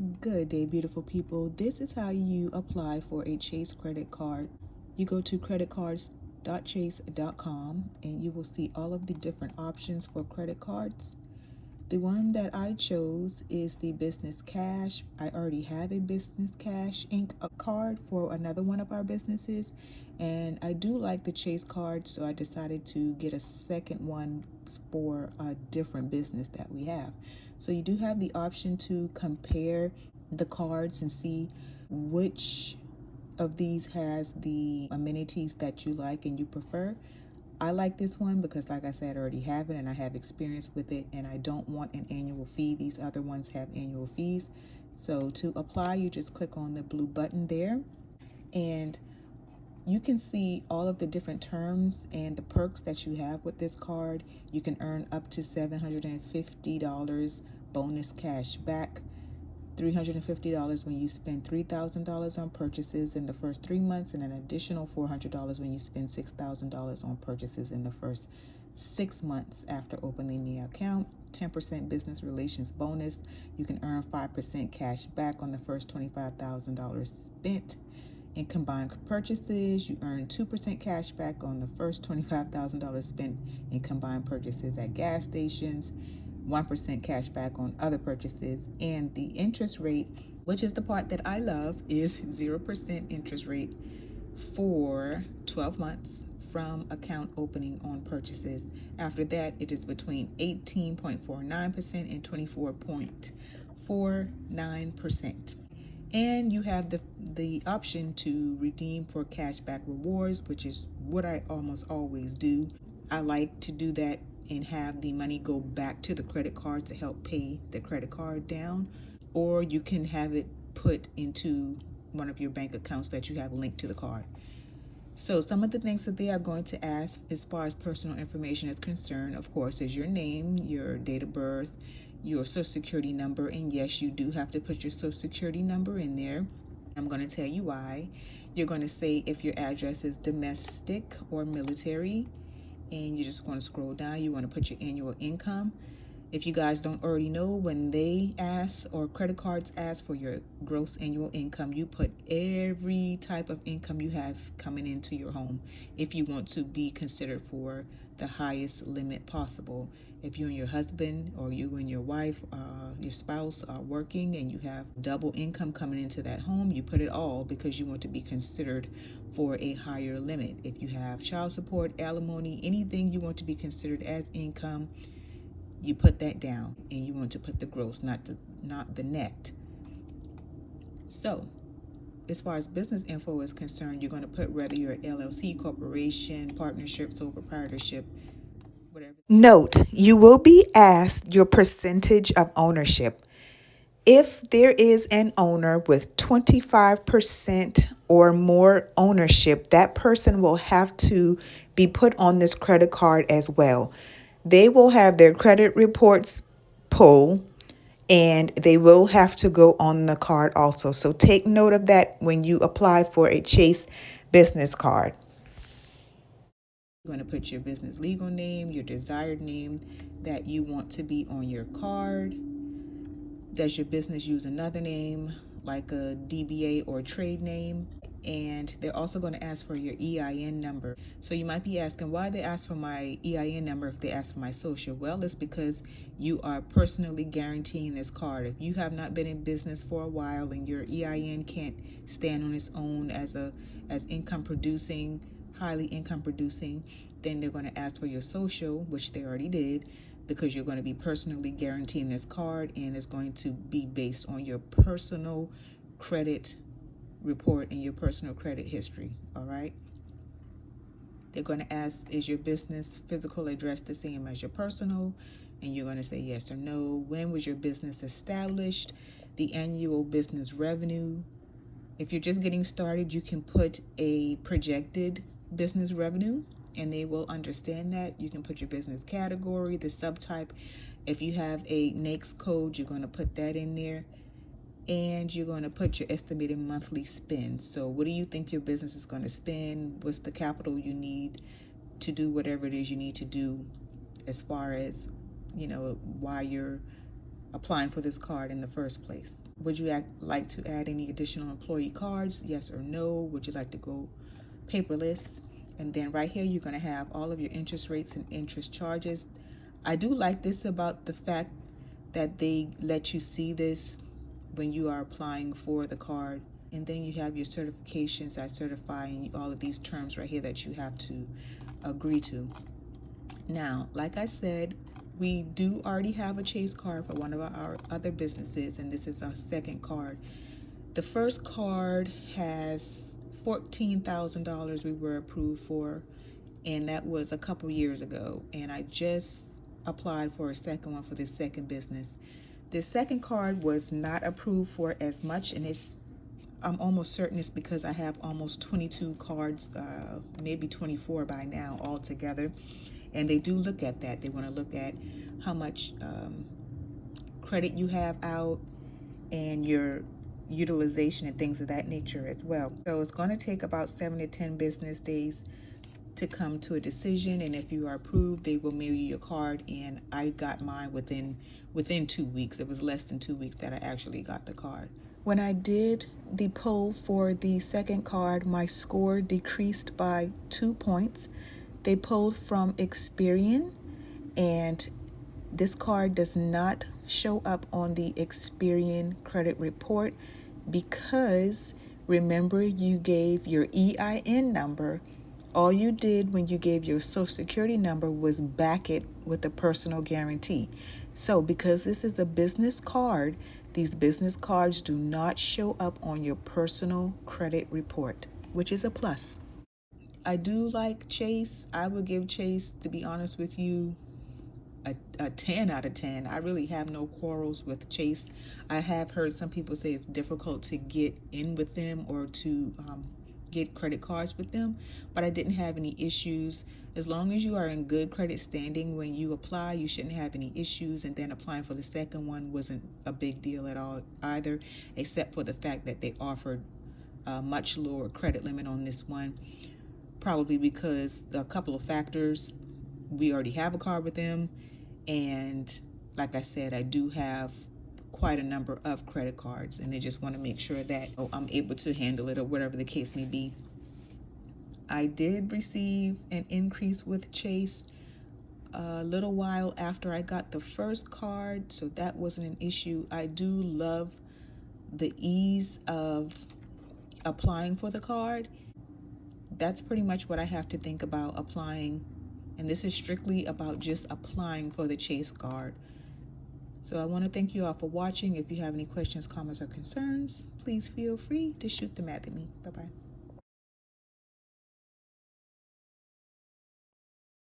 Good day, beautiful people. This is how you apply for a Chase credit card. You go to creditcards.chase.com and you will see all of the different options for credit cards. The one that I chose is the Business Cash. I already have a Business Cash Inc. card for another one of our businesses, and I do like the Chase card, so I decided to get a second one for a different business that we have. So you do have the option to compare the cards and see which of these has the amenities that you like and you prefer. I like this one because, like I said, I already have it and I have experience with it, and I don't want an annual fee. These other ones have annual fees. So to apply, you just click on the blue button there, and you can see all of the different terms and the perks that you have with this card. You can earn up to $750 bonus cash back, $350 when you spend $3,000 on purchases in the first 3 months, and an additional $400 when you spend $6,000 on purchases in the first 6 months after opening the account. 10% business relations bonus. You can earn 5% cash back on the first $25,000 spent. In combined purchases, you earn 2% cash back on the first $25,000 spent in combined purchases at gas stations, 1% cash back on other purchases, and the interest rate, which is the part that I love, is 0% interest rate for 12 months from account opening on purchases. After that, it is between 18.49% and 24.49%. And you have the option to redeem for cashback rewards, which is what I almost always do. I like to do that and have the money go back to the credit card to help pay the credit card down, or you can have it put into one of your bank accounts that you have linked to the card. So some of the things that they are going to ask as far as personal information is concerned, of course, is your name, your date of birth, your social security number, and yes, you do have to put your social security number in there. I'm going to tell you why. You're going to say if your address is domestic or military, and you're just going to scroll down. You want to put your annual income. If you guys don't already know, when they ask or credit cards ask for your gross annual income, you put every type of income you have coming into your home if you want to be considered for the highest limit possible. If you and your husband or you and your wife, your spouse are working and you have double income coming into that home, you put it all because you want to be considered for a higher limit. If you have child support, alimony, anything you want to be considered as income, you put that down, and you want to put the gross, not the net. So as far as business info is concerned, you're going to put whether you're an LLC, corporation, partnership, sole proprietorship, whatever. Note, you will be asked your percentage of ownership. If there is an owner with 25% or more ownership, that person will have to be put on this credit card as well. They will have their credit reports pulled, and they will have to go on the card also. So take note of that when you apply for a Chase business card. You're going to put your business legal name, your desired name that you want to be on your card. Does your business use another name like a DBA or trade name? And they're also going to ask for your EIN number. So you might be asking why they ask for my EIN number if they ask for my social. Well, it's because you are personally guaranteeing this card. If you have not been in business for a while and your EIN can't stand on its own as income producing, highly income producing, then they're going to ask for your social, which they already did, because you're going to be personally guaranteeing this card, and it's going to be based on your personal credit report and your personal credit history. All right. They're going to ask, is your business physical address the same as your personal? And you're going to say yes or no. When was your business established? The annual business revenue. If you're just getting started, you can put a projected business revenue and they will understand that. You can put your business category, the subtype. If you have a NAICS code, you're going to put that in there. And you're going to put your estimated monthly spend. So what do you think your business is going to spend? What's the capital you need to do whatever it is you need to do as far as, why you're applying for this card in the first place. Would you like to add any additional employee cards? Yes or no? Would you like to go paperless? And then right here, you're going to have all of your interest rates and interest charges. I do like this about the fact that they let you see this when you are applying for the card. And then you have your certifications, I certify, and all of these terms right here that you have to agree to. Now, like I said, we do already have a Chase card for one of our other businesses, and this is our second card. The first card has $14,000 we were approved for, and that was a couple years ago. And I just applied for a second one for this second business. This second card was not approved for as much, and I'm almost certain it's because I have almost 22 cards, maybe 24 by now altogether. And they do look at that. They want to look at how much credit you have out and your utilization and things of that nature as well. So it's going to take about 7 to 10 business days to come to a decision, and if you are approved, they will mail you your card. And I got mine within 2 weeks. It was less than 2 weeks that I actually got the card. When I did the poll for the second card, my score decreased by 2 points. They pulled from Experian, and this card does not show up on the Experian credit report because remember, you gave your EIN number. All you did when you gave your Social Security number was back it with a personal guarantee. So because this is a business card, these business cards do not show up on your personal credit report, which is a plus. I do like Chase. I would give Chase, to be honest with you, a 10 out of 10. I really have no quarrels with Chase. I have heard some people say it's difficult to get in with them or to get credit cards with them, but I didn't have any issues. As long as you are in good credit standing when you apply, you shouldn't have any issues. And then applying for the second one wasn't a big deal at all either, except for the fact that they offered a much lower credit limit on this one, probably because a couple of factors. We already have a card with them, and like I said, I do have quite a number of credit cards, and they just want to make sure that I'm able to handle it or whatever the case may be. I did receive an increase with Chase a little while after I got the first card, so that wasn't an issue. I do love the ease of applying for the card. That's pretty much what I have to think about applying, and this is strictly about just applying for the Chase card. So I want to thank you all for watching. If you have any questions, comments, or concerns, please feel free to shoot them at me. Bye-bye.